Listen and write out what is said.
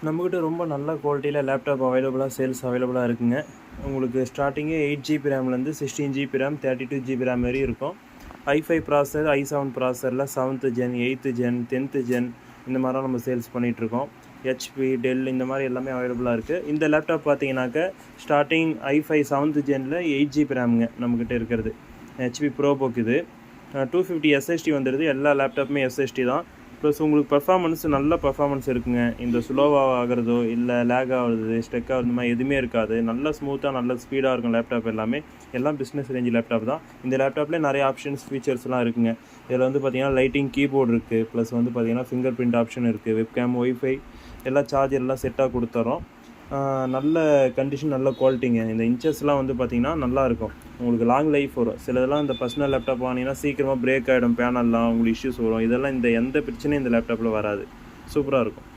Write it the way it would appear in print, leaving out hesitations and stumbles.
நம்மக்கிட்ட ரொம்ப நல்ல குவாலிட்டியில் லேப்டாப் சேல்ஸ் அவைலபிளாக இருக்குங்க. உங்களுக்கு ஸ்டார்டிங்கே 8 ஜிபி ரேம்லேருந்து 16 ஜிபி ரேம் 32 ஜிபி ரேம் வரையும் இருக்கும். i5 ப்ராசஸர் i7 ப்ராசஸரில் 7th gen 8th gen 10th gen இந்த மாதிரிலாம் நம்ம சேல்ஸ் பண்ணிகிட்ருக்கோம். ஹெச்பி டெல் இந்த மாதிரி எல்லாமே அவைலபிளாக இருக்குது. இந்த லேப்டாப் பார்த்தீங்கன்னாக்க ஸ்டார்டிங் i5 7th ஜெனில் 8 ஜிபி ரேமுங்க நம்மக்கிட்ட இருக்கிறது. ஹெச்பி ப்ரோபோக் இது 250 SSD வந்துடுது. எல்லா லேப்டாப்புமே SSD தான். ப்ளஸ் உங்களுக்கு பர்ஃபார்மன்ஸ் நல்ல பர்ஃபார்மன்ஸ் இருக்குங்க. இந்த ஸ்லோவாக ஆகிறதோ இல்லை லேக் ஆகுறது ஸ்டெக் ஆகுறது மாதிரி எதுவுமே இருக்காது. நல்ல ஸ்மூத்தாக நல்ல ஸ்பீடாக இருக்கும் லேப்டாப் எல்லாமே. எல்லாம் பிஸ்னஸ் ரேஞ்ச் லேப்டாப் தான். இந்த லேப்டாப்லேயே நிறைய ஆப்ஷன்ஸ் ஃபீச்சர்ஸ்லாம் இருக்குங்க. இதில் வந்து பார்த்திங்கன்னா லைட்டிங் கீபோர்டு இருக்குது. ப்ளஸ் வந்து பார்த்திங்கன்னா ஃபிங்கர் பிரிண்ட் ஆப்ஷன் இருக்குது. வெப்கேம் ஒய்ஃபை எல்லாம் சார்ஜர்லாம் செட்டாக கொடுத்துறோம். நல்ல கண்டிஷன் நல்ல குவாலிட்டிங்க. இந்த இன்ச்சஸ்லாம் வந்து பார்த்திங்கன்னா நல்லாயிருக்கும். உங்களுக்கு லாங் லைஃப் வரும். சிலதெல்லாம் இந்த பர்சனல் லேப்டாப் வாங்கினீங்கன்னா சீக்கிரமாக பிரேக் ஆகிடும், பேனல்லாம் உங்களுக்கு இஷ்யூஸ் வரும். இதெல்லாம் எந்த பிரச்சனையும் இந்த லேப்டாப்பில் வராது. சூப்பராக இருக்கும்.